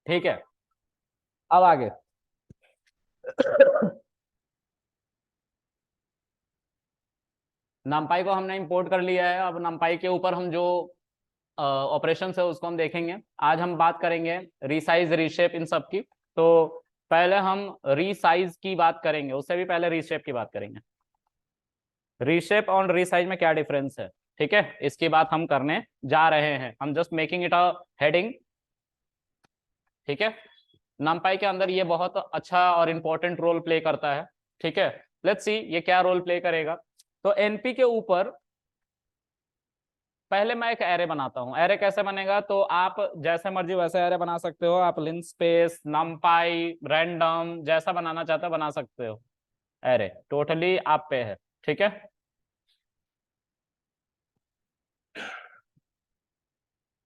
ठीक है, अब आगे numpy को हमने इंपोर्ट कर लिया है। अब numpy के ऊपर हम जो ऑपरेशन है उसको हम देखेंगे। आज हम बात करेंगे रीसाइज रीशेप इन सब की। तो पहले हम रीसाइज की बात करेंगे, उससे भी पहले रीशेप की बात करेंगे। रीशेप और रीसाइज में क्या डिफरेंस है, ठीक है, इसकी बात हम करने जा रहे हैं। हम just making it a heading, ठीक है। numpy के अंदर ये बहुत अच्छा और इंपॉर्टेंट रोल प्ले करता है, ठीक है। लेट्स सी ये क्या रोल प्ले करेगा। तो एनपी के ऊपर पहले मैं एक एरे बनाता हूं। एरे कैसे बनेगा, तो आप जैसे मर्जी वैसे एरे बना सकते हो। आप लिनस्पेस, numpy, रैंडम जैसा बनाना चाहते हो बना सकते हो। एरे टोटली आप पे है, ठीक है।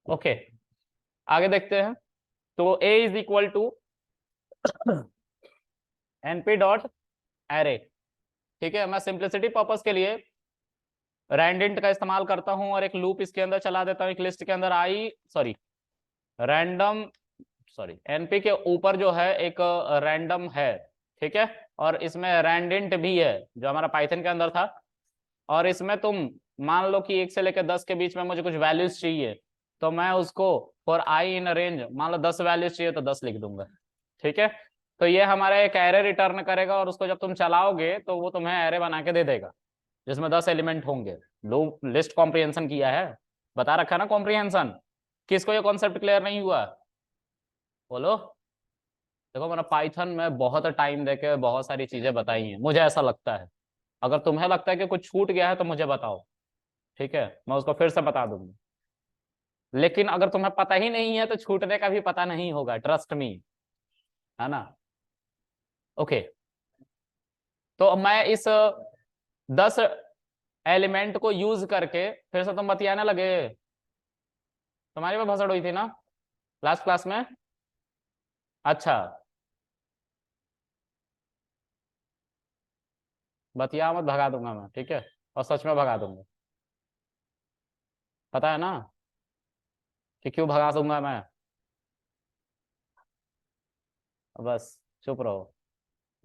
ओके, आगे देखते हैं। तो a is equal to np dot array, ठीक है। मैं सिंप्लिसिटी पर्पस के लिए रैंडिंट का इस्तेमाल करता हूं और एक लूप इसके अंदर चला देता हूं, एक लिस्ट के अंदर रैंडम सॉरी एनपी के ऊपर जो है एक रैंडम है, ठीक है। और इसमें रैंडिंट भी है जो हमारा पाइथन के अंदर था। और इसमें तुम मान लो कि 1 से लेकर 10 के बीच में मुझे कुछ वैल्यूज चाहिए, तो मैं उसको फॉर आई इन रेंज मान लो 10 वैल्यूज चाहिए तो 10 लिख दूंगा, ठीक है। तो ये हमारा एक एरे रिटर्न करेगा और उसको जब तुम चलाओगे तो वो तुम्हें एरे बना के दे देगा जिसमें 10 एलिमेंट होंगे। लो लिस्ट कॉम्प्रिहेंशन किया है, बता रखा ना कॉम्प्रिहेंशन। किसको ये कॉन्सेप्ट क्लियर नहीं हुआ, बोलो। देखो मैंने पाइथन में बहुत टाइम देके बहुत सारी चीजें बताई हैं, मुझे ऐसा लगता है। अगर तुम्हें लगता है कि कुछ छूट गया है तो मुझे बताओ, ठीक है, मैं उसको फिर से बता दूंगा। लेकिन अगर तुम्हें पता ही नहीं है तो छूटने का भी पता नहीं होगा, ट्रस्ट मी, है ना। ओके, तो अब मैं इस 10 एलिमेंट को यूज करके फिर से तुम बतियाने लगे। तुम्हारी में भसड़ हुई थी ना लास्ट क्लास में। अच्छा, बतिया मत, भगा दूंगा मैं, ठीक है। और सच में भगा दूंगा, पता है ना कि क्यों भगा दूंगा मैं। बस चुप रहो,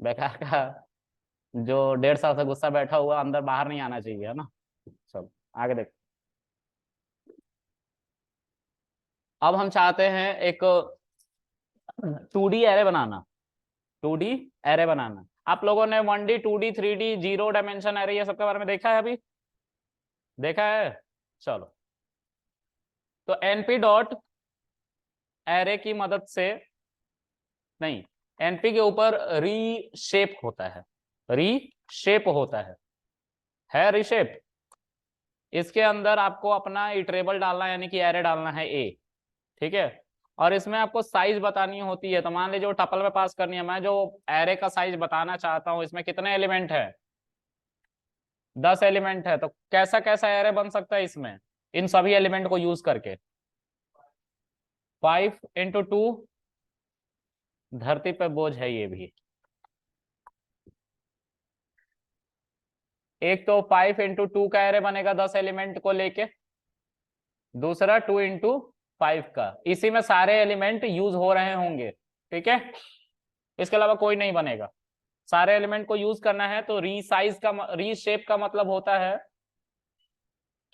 बेकार का जो 1.5 साल से गुस्सा बैठा हुआ अंदर बाहर नहीं आना चाहिए, है ना। चलो आगे देख। अब हम चाहते हैं एक 2D एरे बनाना। 2D एरे बनाना। आप लोगों ने 1D 2D 3D zero dimension array ये सब के बारे में देखा है, अभी देखा है। चलो, तो np डॉट एरे की मदद से, नहीं, np के ऊपर रीशेप होता है, रीशेप होता है रीशेप। इसके अंदर आपको अपना इटरेबल डालना है, यानी कि एरे डालना है ए, ठीक है। और इसमें आपको साइज बतानी होती है। तो मान लीजिए टपल में पास करनी है, मैं जो एरे का साइज बताना चाहता हूं इसमें कितने एलिमेंट है, 10 एलिमेंट है। तो कैसा कैसा एरे बन सकता है इसमें इन सभी एलिमेंट को यूज करके। 5 × 2, धरती पे बोझ है ये भी। एक तो 5 × 2 का एरे बनेगा 10 एलिमेंट को लेके, दूसरा 2 × 5 का। इसी में सारे एलिमेंट यूज हो रहे होंगे, ठीक है। इसके अलावा कोई नहीं बनेगा, सारे एलिमेंट को यूज करना है। तो रीसाइज का रीशेप का मतलब होता है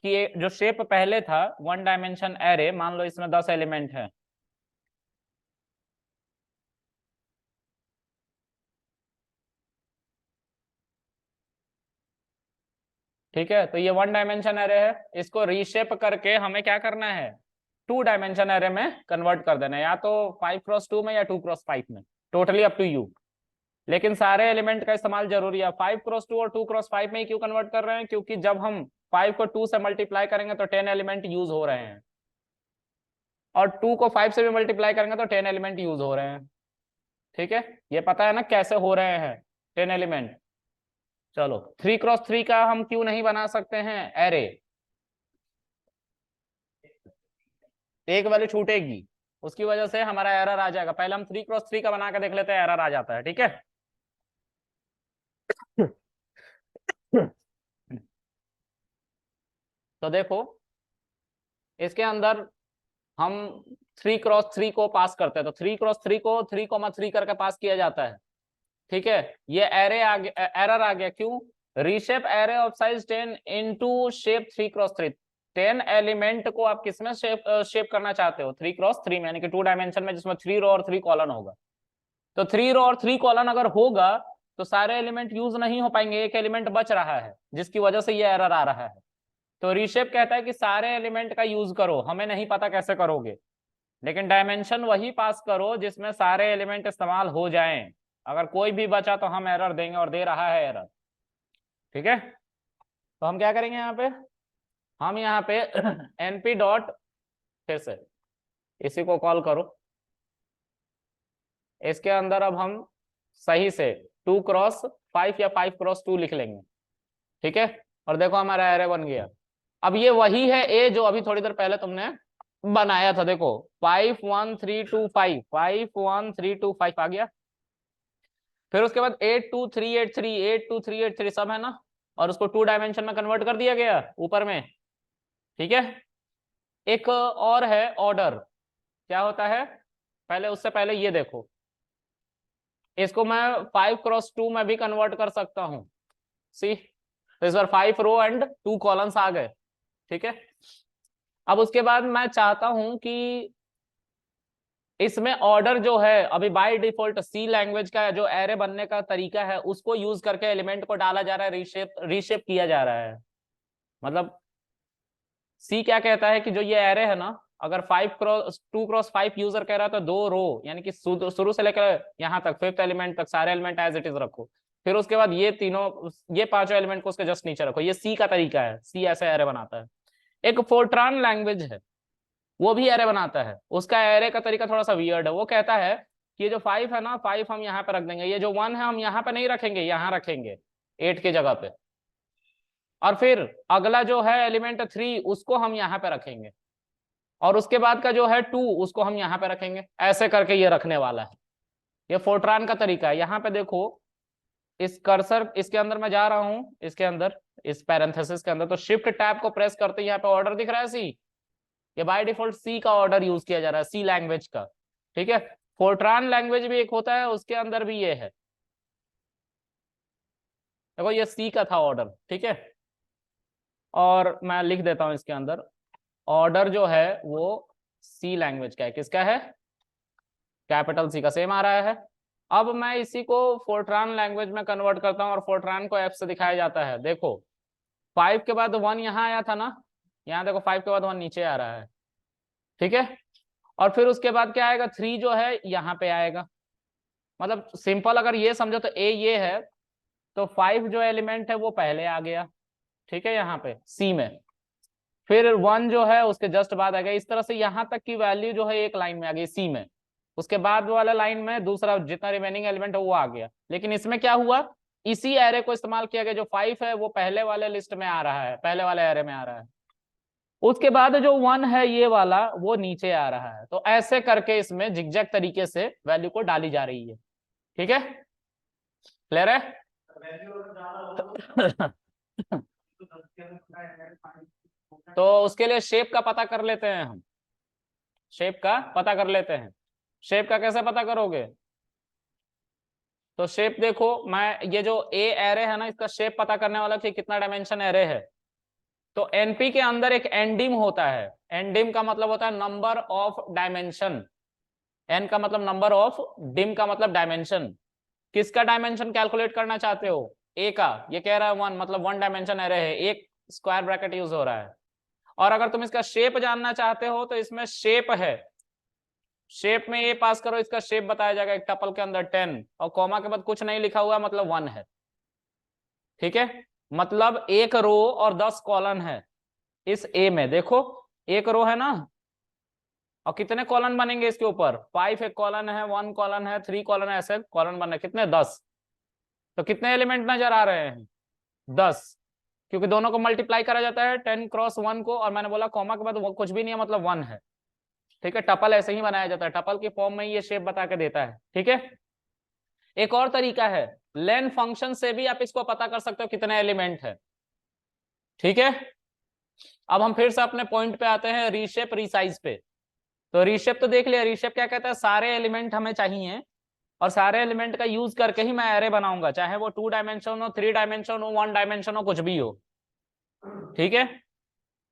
कि जो शेप पहले था 1 डायमेंशन एरे, मान लो इसमें 10 एलिमेंट है, ठीक है। तो ये 1 डायमेंशन एरे है, इसको रीशेप करके हमें क्या करना है, 2 डायमेंशन एरे में कन्वर्ट कर देना है, या तो 5 × 2 में या 2 × 5 में, टोटली अप टू यू। लेकिन सारे एलिमेंट का इस्तेमाल जरूरी है। 5 × 2 और 2 × 5 में क्यों कन्वर्ट कर रहे हैं, क्योंकि जब हम 5 को 2 से मल्टीप्लाई करेंगे तो 10 एलिमेंट यूज हो रहे हैं, और 2 को 5 से भी मल्टीप्लाई करेंगे तो 10 एलिमेंट यूज हो रहे हैं, ठीक है। ये पता है ना कैसे हो रहे हैं 10 एलिमेंट। चलो 3 × 3 का हम क्यों नहीं बना सकते हैं एरे, एक वैल्यू छूटेगी, उसकी वजह से हमारा एरर आ जाएगा। पहले हम 3 × 3 का बना के देख लेते हैं, एरर आ जाता है, ठीक है। तो देखो इसके अंदर हम 3x3 को पास करते हैं, तो 3x3 को 3,3 करके पास किया जाता है। ठीक है, ये एरे आ गया, एरर आ गया, क्यों? Reshape array of size 10 into shape 3x3। 10 element को आप किसमें शेप करना चाहते हो? 3x3 में, यानी कि 2 डायमेंशन में, जिसमें 3 रो और 3 कॉलम होगा। तो 3 रो और 3 कॉलम अगर होगा तो सारे एलिमेंट यूज नहीं हो पाएंगे, एक एलिमेंट बच रहा है, जिसकी वजह से ये एरर आ रहा है। तो रीशेप कहता है कि सारे एलिमेंट का यूज करो, हमें नहीं पता कैसे करोगे, लेकिन डायमेंशन वही पास करो जिसमें सारे एलिमेंट इस्तेमाल हो जाएं। अगर कोई भी बचा तो हम एरर देंगे, और दे रहा है एरर। ठीक है, तो हम क्या करेंगे यहाँ पे? हम यहाँ पे np डॉट, फिर से इसी को कॉल करो, इसके अंदर अब हम सही से 2x5 या 5x2 लिख लेंगे। ठीक है, और देखो हमारा एरे बन गया। अब ये वही है ए जो अभी थोड़ी देर पहले तुमने बनाया था, देखो 5 1 3 2 5, 5 1 3 2 5 आ गया। फिर उसके बाद 8 2 3 8 3, 8 2 3 8 3 सब है ना, और उसको 2 डायमेंशन में कन्वर्ट कर दिया गया ऊपर में। ठीक है, एक और है ऑर्डर, क्या होता है? पहले उससे पहले ये देखो, इसको मैं 5x2 में भी कन्वर्ट कर सकता हूं। सी, तो इस बार 5 रो एंड 2 कॉलम्स आ गए। ठीक है, अब उसके बाद मैं चाहता हूं कि इसमें ऑर्डर जो है, अभी बाय डिफॉल्ट सी लैंग्वेज का जो एरे बनने का तरीका है उसको यूज करके एलिमेंट को डाला जा रहा है, रीशेप किया जा रहा है। मतलब सी क्या कहता है कि जो ये एरे है ना, अगर 2x5 यूजर कह रहा है तो 2 रो, यानी कि शुरू से लेकर यहाँ तक 5th एलिमेंट तक सारे एलिमेंट एज इट इज रखो, फिर उसके बाद ये 5 एलिमेंट को उसके जस्ट नीचे रखो। ये सी का तरीका है, सी ऐसे एरे बनाता है। एक फोर्ट्रान लैंग्वेज है, वो भी एरे बनाता है, उसका एरे का तरीका थोड़ा सा वियर्ड है। वो कहता है कि ये जो 5 है ना, 5 हम यहाँ पे रख देंगे, ये जो 1 है हम यहाँ पे नहीं रखेंगे, यहाँ रखेंगे 8 की जगह पे, और फिर अगला जो है एलिमेंट 3 उसको हम यहाँ पे रखेंगे, और उसके बाद का जो है 2 उसको हम यहाँ पे रखेंगे। ऐसे करके ये रखने वाला है। ये फोर्ट्रान का तरीका है। यहाँ पे देखो, इस कर्सर, इसके अंदर मैं जा रहा हूं, इसके अंदर इस पैरेंथेसिस के अंदर, तो शिफ्ट टैब को प्रेस करते ही यहाँ पे ऑर्डर दिख रहा है सी। ये बाय डिफॉल्ट सी का ऑर्डर यूज किया जा रहा है, सी लैंग्वेज का। ठीक है, फोर्ट्रान लैंग्वेज भी एक होता है, उसके अंदर भी ये है। देखो ये सी का था ऑर्डर। ठीक है, और मैं लिख देता हूं इसके अंदर, ऑर्डर जो है वो सी लैंग्वेज का है। किसका है? कैपिटल सी का, सेम आ रहा है। अब मैं इसी को फोर्ट्रान लैंग्वेज में कन्वर्ट करता हूं, और फोर्ट्रान को एफ से दिखाया जाता है। देखो 5 के बाद 1 यहाँ आया था ना, यहाँ देखो 5 के बाद 1 नीचे आ रहा है। ठीक है, और फिर उसके बाद क्या आएगा? 3 जो है यहाँ पे आएगा। मतलब सिंपल अगर ये समझो तो ए ये है, तो 5 जो एलिमेंट है वो पहले आ गया। ठीक है, यहाँ पे सी में, फिर 1 जो है उसके जस्ट बाद आ गया। इस तरह से यहाँ तक की वैल्यू जो है एक लाइन में आ गई सी में, उसके बाद वाला लाइन में दूसरा जितना रिमेनिंग एलिमेंट है वो आ गया। लेकिन इसमें क्या हुआ? इसी एरे को इस्तेमाल किया गया, जो 5 है वो पहले वाले लिस्ट में आ रहा है, पहले वाले एरे में आ रहा है, उसके बाद जो 1 है ये वाला वो नीचे आ रहा है। तो ऐसे करके इसमें जिगजैग तरीके से वैल्यू को डाली जा रही है। ठीक है, क्लियर है? तो उसके लिए शेप का पता कर लेते हैं हम, शेप का पता कर लेते हैं। शेप का कैसे पता करोगे? तो शेप देखो, मैं ये जो ए एरे है ना, इसका शेप पता करने वाला कि कितना डायमेंशन एरे है। तो एनपी के अंदर एक एनडिम होता है। एनडिम का मतलब होता है नंबर ऑफ डायमेंशन। एन का मतलब नंबर ऑफ, डिम का मतलब डायमेंशन। किसका डायमेंशन कैलकुलेट करना चाहते हो? ए का। ये कह रहा है 1, मतलब 1 डायमेंशन एरे है, एक स्क्वायर ब्रैकेट यूज हो रहा है। और अगर तुम इसका शेप जानना चाहते हो तो इसमें शेप है, शेप में ये पास करो, इसका शेप बताया जाएगा एक टपल के अंदर 10, और कॉमा के बाद कुछ नहीं लिखा हुआ मतलब 1 है। ठीक है, मतलब एक रो और 10 कॉलम है इस ए में। देखो एक रो है ना, और कितने कॉलम बनेंगे इसके ऊपर? 5 एक कॉलम है, 1 कॉलम है, 3 कॉलम है, ऐसे कॉलम बने कितने? 10। तो कितने एलिमेंट नजर आ रहे हैं? 10, क्योंकि दोनों को मल्टीप्लाई करा जाता है 10x1 को, और मैंने बोला कॉमा के बाद वो कुछ भी नहीं है मतलब 1 है। ठीक है, टपल ऐसे ही बनाया जाता है, टपल के फॉर्म में ये शेप बता के देता है। ठीक है, एक और तरीका है, लेन फंक्शन से भी आप इसको पता कर सकते हो कितने एलिमेंट है। ठीक है, अब हम फिर से अपने पॉइंट पे आते हैं, रीशेप रीसाइज पे। तो रीशेप तो देख लिया, रीशेप क्या कहता है, सारे एलिमेंट हमें चाहिए और सारे एलिमेंट का यूज करके ही मैं एरे बनाऊंगा, चाहे वो 2 डायमेंशन हो, 3 डायमेंशन हो, 1 डायमेंशन हो, कुछ भी हो। ठीक है,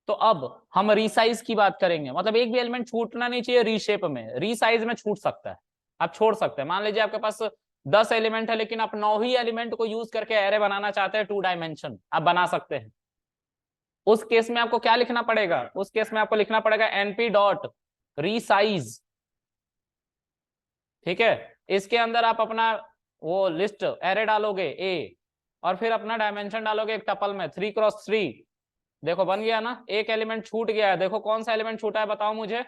तो अब हम रीसाइज की बात करेंगे, मतलब एक भी एलिमेंट छूटना नहीं चाहिए रीशेप में, रीसाइज में छूट सकता है, आप छोड़ सकते हैं। मान लीजिए आपके पास 10 एलिमेंट है लेकिन आप 9 ही एलिमेंट को यूज करके एरे बनाना चाहते हैं 2 डायमेंशन, आप बना सकते हैं। उस केस में आपको क्या लिखना पड़ेगा, उस केस में आपको लिखना पड़ेगा np डॉट रीसाइज। ठीक है, इसके अंदर आप अपना वो लिस्ट एरे डालोगे ए, और फिर अपना डायमेंशन डालोगे एक टपल में 3x3। देखो बन गया ना, एक एलिमेंट छूट गया है, देखो कौन सा एलिमेंट छूटा है बताओ मुझे।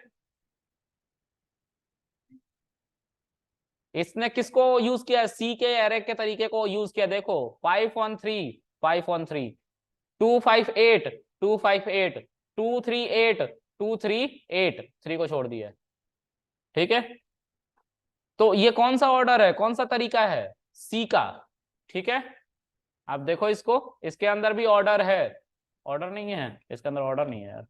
इसने किसको यूज किया, सी के एरे के तरीके को यूज किया। देखो 513 513, 258 258, 238 238, 3 को छोड़ दिया। ठीक है, तो ये कौन सा ऑर्डर है, कौन सा तरीका है, सी का। ठीक है, आप देखो इसको, इसके अंदर भी ऑर्डर है, ऑर्डर नहीं है इसके अंदर, ऑर्डर नहीं है यार,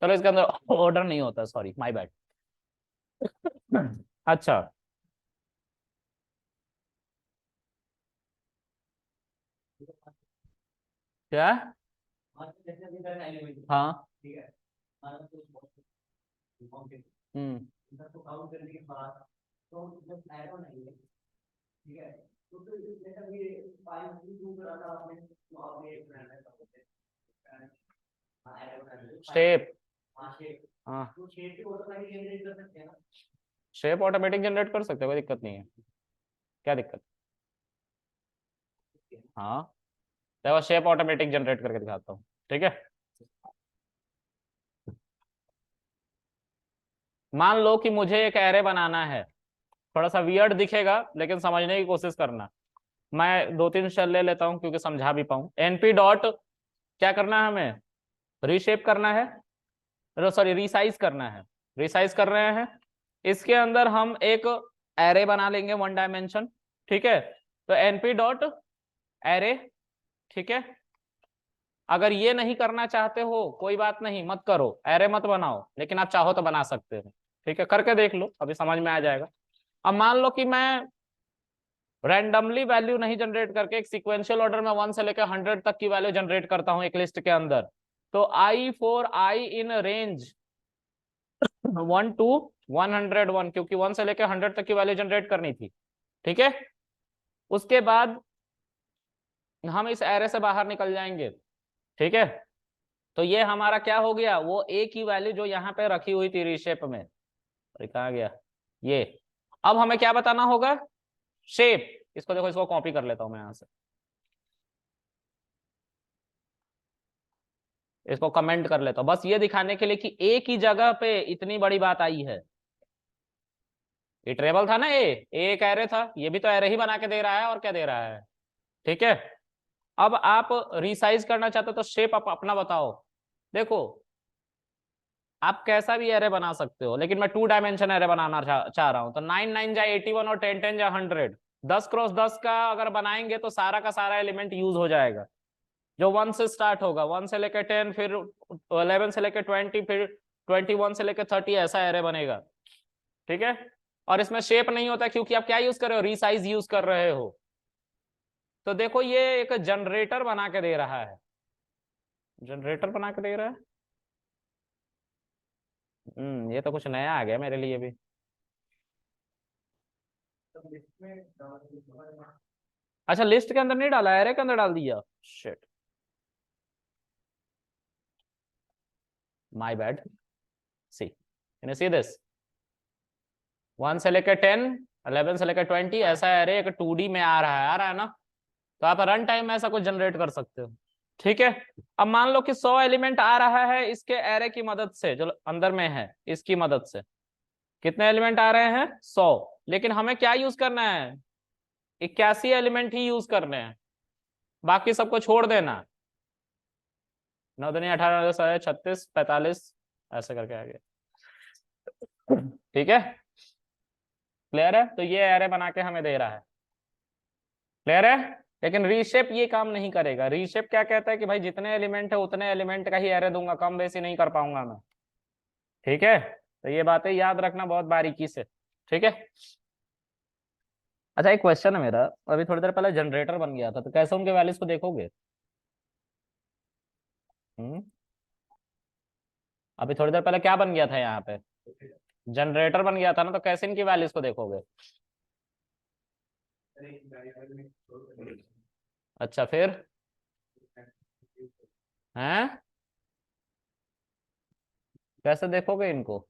चलो इसके अंदर ऑर्डर नहीं होता, सॉरी माय बैड। अच्छा, क्या, हाँ, हम्म, शेप, हाँ शेप ऑटोमेटिक जनरेट कर सकते हो, कोई दिक्कत नहीं है, क्या दिक्कत। हाँ देखो शेप ऑटोमेटिक जनरेट करके दिखाता हूँ। ठीक है, मान लो कि मुझे एक एरे बनाना है, थोड़ा सा वियर्ड दिखेगा लेकिन समझने की कोशिश करना। मैं 2-3 शेल ले लेता हूं क्योंकि समझा भी पाऊं। np डॉट क्या करना है हमें, रीशेप करना है, सॉरी रीसाइज करना है, रीसाइज कर रहे हैं। इसके अंदर हम एक एरे बना लेंगे 1 डायमेंशन। ठीक है, तो np डॉट एरे। ठीक है, अगर ये नहीं करना चाहते हो कोई बात नहीं, मत करो, एरे मत बनाओ, लेकिन आप चाहो तो बना सकते हो। ठीक है, करके देख लो, अभी समझ में आ जाएगा। अब मान लो कि मैं रैंडमली वैल्यू नहीं जनरेट करके एक सिक्वेंशियल ऑर्डर में 1 से लेकर 100 तक की वैल्यू जनरेट करता हूं एक लिस्ट के अंदर। तो I for I in range 1 to 101, क्योंकि 1 से लेकर 100 तक की वैल्यू जनरेट करनी थी। ठीक है, उसके बाद हम इस एरे से बाहर निकल जाएंगे। ठीक है, तो ये हमारा क्या हो गया, वो ए की वैल्यू जो यहाँ पे रखी हुई थी रीशेप में, कहा गया ये। अब हमें क्या बताना होगा, शेप। इसको देखो, इसको कॉपी कर लेता हूं मैं यहां से, इसको कमेंट कर लेता हूं, बस ये दिखाने के लिए कि ए की जगह पे इतनी बड़ी बात आई है। ये ट्रेबल था ना, ए एक एरे था, ये भी तो एरे ही बना के दे रहा है, और क्या दे रहा है। ठीक है, अब आप रिसाइज करना चाहते हो तो शेप आप अपना बताओ। देखो आप कैसा भी एरे बना सकते हो, लेकिन मैं 2 डायमेंशन एरे बनाना चाह रहा हूं, तो 9 9 जा 81 और 10 10 जा 100, 10x10 का अगर बनाएंगे तो सारा का सारा एलिमेंट यूज हो जाएगा। जो 1 से स्टार्ट होगा, 1 से लेकर 10, फिर 11 से लेकर 20, फिर 21 से लेकर 30, ऐसा एरे बनेगा। ठीक है, और इसमें शेप नहीं होता क्योंकि आप क्या यूज कर रहे हो, रीसाइज यूज कर रहे हो। तो देखो ये एक जनरेटर बना के दे रहा है, जनरेटर बना के दे रहा है। ये तो कुछ नया आ गया मेरे लिए भी। अच्छा, लिस्ट के अंदर नहीं डाला, एरे के अंदर डाल दिया, shit, my bad. See, can you see this, 1 से लेकर 10, 11 से लेकर 20, ऐसा एरे एक 2D में आ रहा है ना, तो आप रन टाइम में ऐसा कुछ जनरेट कर सकते हो। ठीक है, अब मान लो कि 100 एलिमेंट आ रहा है इसके एरे की मदद से, जो अंदर में है इसकी मदद से। कितने एलिमेंट आ रहे हैं, 100, लेकिन हमें क्या यूज करना है, 81 एलिमेंट ही यूज करने हैं, बाकी सबको छोड़ देना। 9 दूनी 18, 36, 45, ऐसे करके आ गया। ठीक है, क्लियर है, तो ये एरे बना के हमें दे रहा है, क्लियर है। लेकिन रीशेप ये काम नहीं करेगा, रीशेप क्या कहता है कि भाई जितने एलिमेंट है उतने एलिमेंट का ही एरे दूंगा, कम बेसी नहीं कर पाऊंगा मैं। ठीक है, तो ये बातें याद रखना बहुत बारीकी से, ठीक है। अच्छा, एक क्वेश्चन है मेरा, अभी थोड़ी देर पहले जनरेटर बन गया था, तो कैसे उनके वैल्यूज को देखोगे? हम्म अभी थोड़ी देर पहले क्या बन गया था यहाँ पे? जनरेटर बन गया था ना, तो कैसे इनकी वैल्यूज को देखोगे? अच्छा, फिर हैं कैसे देखोगे इनको?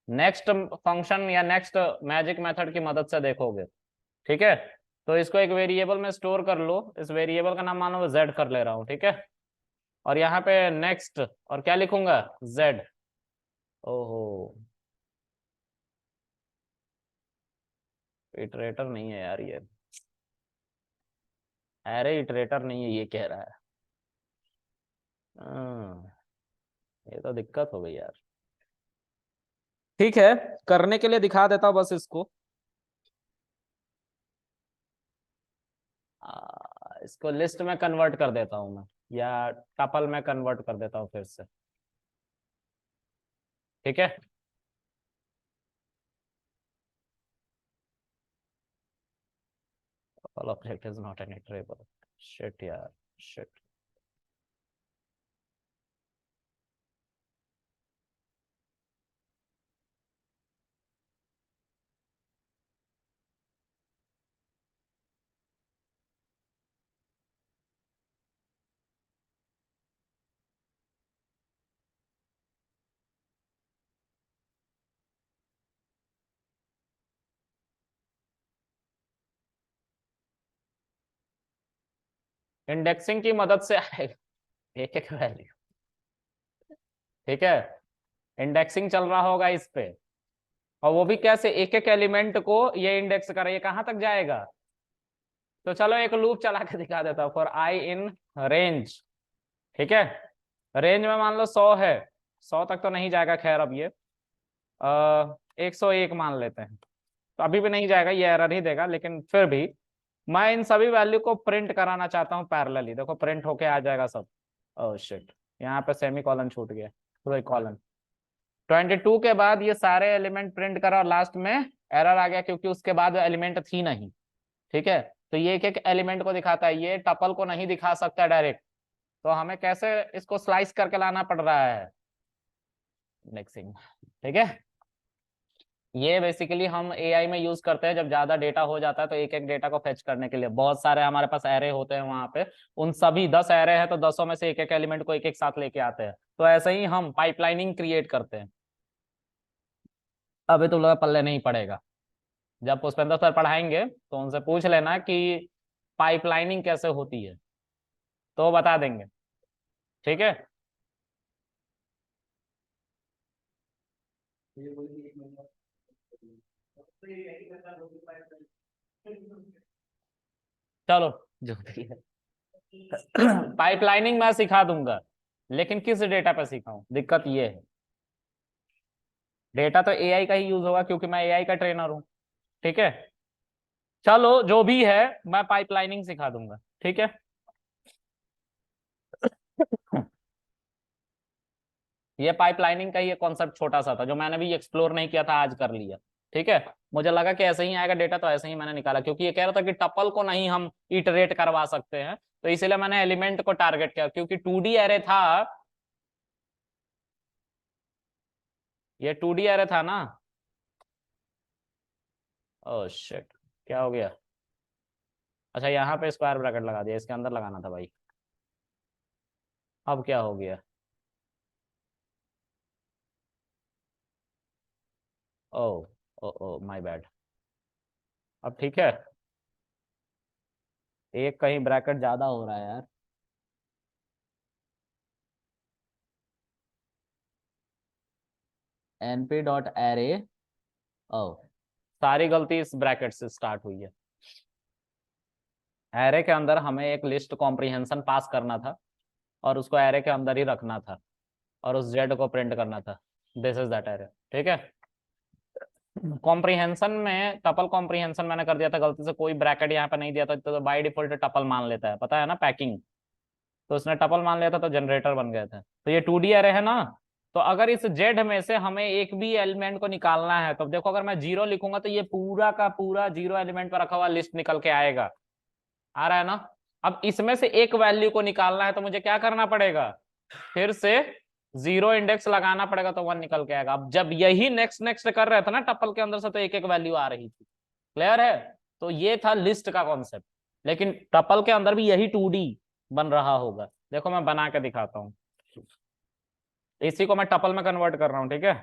नेक्स्ट फंक्शन या नेक्स्ट मैजिक मेथड की मदद से देखोगे, ठीक है। तो इसको एक वेरिएबल में स्टोर कर लो, इस वेरिएबल का नाम मान लो जेड कर ले रहा हूँ, ठीक है। और यहाँ पे नेक्स्ट, और क्या लिखूंगा? जेड। ओहो, इटरेटर नहीं है यार ये, अरे इटरेटर नहीं है ये कह रहा है। हाँ, ये तो दिक्कत हो गई यार। ठीक है, करने के लिए दिखा देता हूँ बस इसको। इसको लिस्ट में कन्वर्ट कर देता हूँ मैं, या टपल में कन्वर्ट कर देता हूँ फिर से, ठीक है। All object is not an iterable. Shit यार, shit. इंडेक्सिंग की मदद से आएगा एक एक वैल्यू, ठीक है। इंडेक्सिंग चल रहा होगा इस पे, और वो भी कैसे, एक एक एलिमेंट को ये इंडेक्स करे, ये कहाँ तक जाएगा? तो चलो एक लूप चला के दिखा देता हूँ, फॉर आई इन रेंज, ठीक है। रेंज में मान लो 100 है, 100 तक तो नहीं जाएगा, खैर अब ये 101 मान लेते हैं, तो अभी भी नहीं जाएगा, ये एरर ही देगा, लेकिन फिर भी मैं इन सभी वैल्यू को प्रिंट कराना चाहता हूँ पैरेलली। देखो प्रिंट होके आ जाएगा सब। ओह शिट, यहाँ पे सेमी कॉलन छूट गया, तो कॉलन 22 के बाद ये सारे एलिमेंट प्रिंट करा, और लास्ट में एरर आ गया क्योंकि उसके बाद एलिमेंट थी नहीं, ठीक है। तो ये एक एक एलिमेंट को दिखाता है, ये टपल को नहीं दिखा सकता डायरेक्ट, तो हमें कैसे इसको स्लाइस करके लाना पड़ रहा है? इंडेक्सिंग, ठीक है। ये बेसिकली हम एआई में यूज करते हैं, जब ज्यादा डेटा हो जाता है तो एक एक डेटा को फेच करने के लिए बहुत सारे हमारे पास एरे होते हैं वहां पे, उन सभी 10 एरे हैं तो 10 में से एक एक एलिमेंट को एक एक साथ लेके आते हैं, तो ऐसे ही हम पाइपलाइनिंग क्रिएट करते हैं। अभी तुम लोग पल्ले नहीं पड़ेगा, जब पुष्पेंद्र सर पढ़ाएंगे तो उनसे पूछ लेना कि पाइपलाइनिंग कैसे होती है, तो वो बता देंगे, ठीक है। चलो, जो भी है पाइपलाइनिंग मैं सिखा दूंगा, लेकिन किस डेटा पे सिखाऊं, दिक्कत ये है। डेटा तो एआई का ही यूज होगा क्योंकि मैं एआई का ट्रेनर हूँ, ठीक है। चलो जो भी है, मैं पाइपलाइनिंग सिखा दूंगा, ठीक है। ये पाइपलाइनिंग का ये कॉन्सेप्ट छोटा सा था जो मैंने भी एक्सप्लोर नहीं किया था, आज कर लिया, ठीक है। मुझे लगा कि ऐसे ही आएगा डेटा, तो ऐसे ही मैंने निकाला, क्योंकि ये कह रहा था कि टपल को नहीं हम इटरेट करवा सकते हैं, तो इसीलिए मैंने एलिमेंट को टारगेट किया, क्योंकि 2D एरे था, ये 2D एरे था ना। ओह शिट, क्या हो गया? अच्छा, यहाँ पे स्क्वायर ब्रैकेट लगा दिया, इसके अंदर लगाना था भाई, अब क्या हो गया? ओ ओ ओ माय बैड, अब ठीक है। एक कहीं ब्रैकेट ज्यादा हो रहा है यार। np डॉट एरे, ओ, सारी गलती इस ब्रैकेट से स्टार्ट हुई है। एरे के अंदर हमें एक लिस्ट कॉम्प्रिहेंशन पास करना था, और उसको एरे के अंदर ही रखना था, और उस जेड को प्रिंट करना था। दिस इज दैट एरे, ठीक है। कॉम्प्रिहेंशन में टपल कॉम्प्रिहेंशन मैंने कर दिया था गलती से, कोई ब्रैकेट यहाँ पे नहीं दिया था, तो बाय डिफॉल्ट टपल मान लेता है, पता है ना पैकिंग, तो उसने टपल मान लिया था, तो जनरेटर बन गए थे। तो ये 2D एरे है ना, तो अगर इस जेड में से हमें एक भी एलिमेंट को निकालना है तो देखो, अगर मैं 0 लिखूंगा तो ये पूरा का पूरा 0 एलिमेंट पर रखा हुआ लिस्ट निकल के आएगा। आ रहा है ना? अब इसमें से एक वैल्यू को निकालना है तो मुझे क्या करना पड़ेगा, फिर से 0 इंडेक्स लगाना पड़ेगा, तो 1 निकल के आएगा। अब जब यही नेक्स्ट नेक्स्ट कर रहे थे ना टपल के अंदर से, तो एक एक वैल्यू आ रही थी। क्लियर है? तो ये था लिस्ट का कॉन्सेप्ट। लेकिन टपल के अंदर भी यही 2D बन रहा होगा। देखो मैं बना के दिखाता हूं, इसी को मैं टपल में कन्वर्ट कर रहा हूं, ठीक है।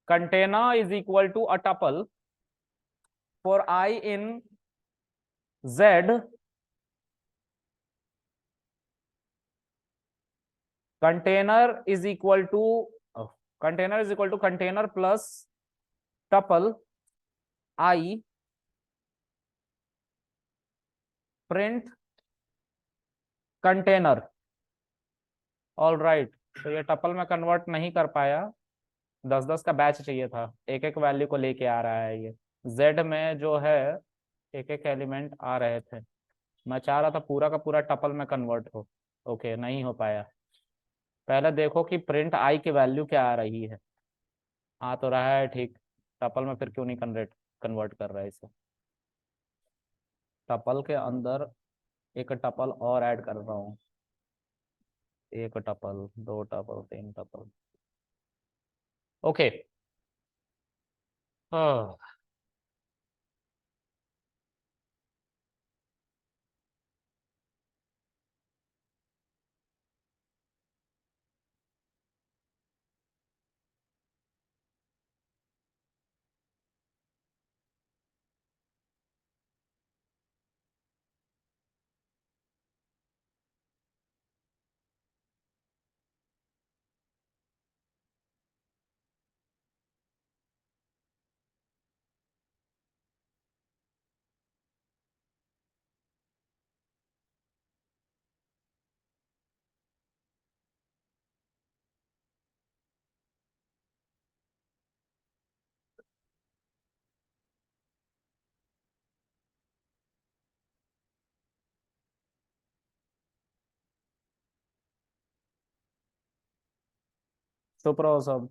Container is equal to a tuple for I in z, container is equal to container plus tuple i print container. All right, तो ये टपल में कन्वर्ट नहीं कर पाया, 10-10 का बैच चाहिए था, एक एक वैल्यू को लेके आ रहा है ये। जेड में जो है एक एक एलिमेंट आ रहे थे, मैं चाह रहा था पूरा का पूरा टपल में कन्वर्ट हो। ओके, नहीं हो पाया। पहले देखो कि प्रिंट आई की वैल्यू क्या आ रही है। आ तो रहा है ठीक, टपल में फिर क्यों नहीं कन्वर्ट कर रहा है इसे। टपल के अंदर एक टपल और ऐड कर रहा हूँ, एक टपल, दो टपल, तीन टपल। ओके। हाँ, चुप रहो सब।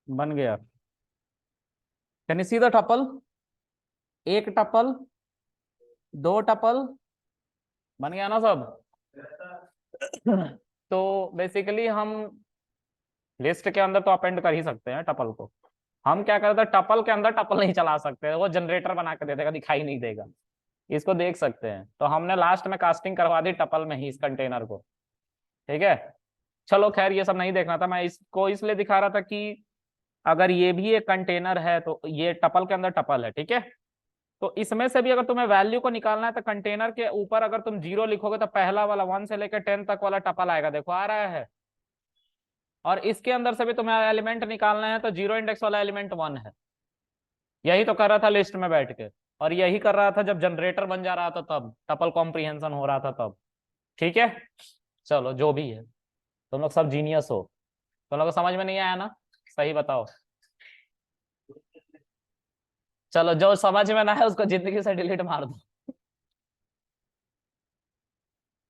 बन गया। Can you see the tuple? एक टपल, दो टपल, बन गया ना सब? तो बेसिकली हम लिस्ट के अंदर तो अपेंड कर ही सकते हैं टपल को। हम क्या करते हैं, टपल के अंदर टपल नहीं चला सकते, वो जनरेटर बना के दे देगा, दिखाई नहीं देगा। इसको देख सकते हैं, तो हमने लास्ट में कास्टिंग करवा दी टपल में ही इस कंटेनर को। ठीक है, चलो खैर ये सब नहीं देखना था, मैं इसको इसलिए दिखा रहा था कि अगर ये भी एक कंटेनर है तो ये टपल के अंदर टपल है, ठीक है। तो इसमें से भी अगर तुम्हें वैल्यू को निकालना है तो कंटेनर के ऊपर अगर तुम 0 लिखोगे तो पहला वाला 1 से लेकर 10 तक वाला टपल आएगा, देखो आ रहा है। और इसके अंदर से भी तुम्हें एलिमेंट निकालना है तो 0 इंडेक्स वाला एलिमेंट 1 है। यही तो कर रहा था लिस्ट में बैठ के, और यही कर रहा था जब जनरेटर बन जा रहा था, तब टपल कॉम्प्रिहेंशन हो रहा था तब। ठीक है, चलो जो भी है, तुम लोग सब जीनियस हो। तुम लोग को समझ में नहीं आया ना? सही बताओ। चलो जो समझ में ना है उसको जिंदगी से डिलीट मार दो।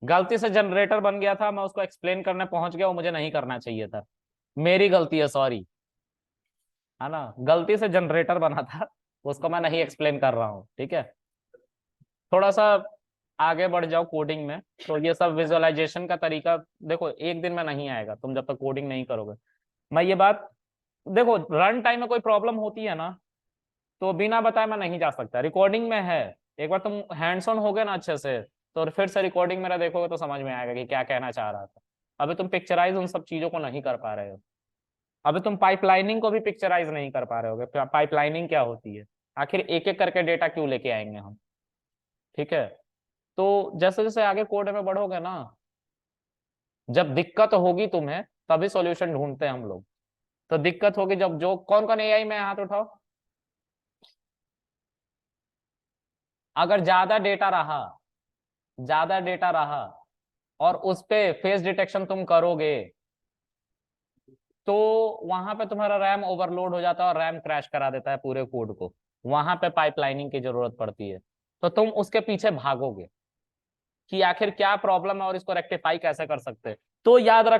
गलती से जनरेटर बन गया था, मैं उसको एक्सप्लेन करने पहुंच गया, वो मुझे नहीं करना चाहिए था, मेरी गलती है, सॉरी। है ना, गलती से जनरेटर बना था, उसको मैं नहीं एक्सप्लेन कर रहा हूँ, ठीक है। थोड़ा सा आगे बढ़ जाओ कोडिंग में, तो ये सब विजुअलाइजेशन का तरीका देखो, एक दिन में नहीं आएगा तुम जब तक कोडिंग नहीं करोगे। मैं ये बात देखो, रन टाइम में कोई प्रॉब्लम होती है ना, तो बिना बताए मैं नहीं जा सकता, रिकॉर्डिंग में है। एक बार तुम हैंड्स ऑन हो गए ना अच्छे से, तो फिर से रिकॉर्डिंग मेरा देखोगे तो समझ में आएगा कि क्या कहना चाह रहा था। अभी तुम पिक्चराइज उन सब चीजों को नहीं कर पा रहे हो। अभी तुम पाइपलाइनिंग को भी पिक्चराइज नहीं कर पा रहे होगे, पाइपलाइनिंग क्या होती है, आखिर एक एक करके डेटा क्यों लेके आएंगे हम। ठीक है, तो जैसे जैसे आगे कोड में बढ़ोगे ना, जब दिक्कत होगी तुम्हें, तभी सॉल्यूशन ढूंढते हैं हम लोग। तो दिक्कत होगी जब, जो कौन कौन एआई में हाथ उठाओ। अगर ज्यादा डेटा रहा और उस पे फेस डिटेक्शन तुम करोगे, तो वहां पे तुम्हारा रैम ओवरलोड हो जाता है और रैम क्रैश करा देता है पूरे कोड को। वहां पे पाइपलाइनिंग की जरूरत पड़ती है। तो तुम उसके पीछे भागोगे कि आखिर क्या प्रॉब्लम है और इसको रेक्टिफाई कैसे कर सकते हैं। तो याद रख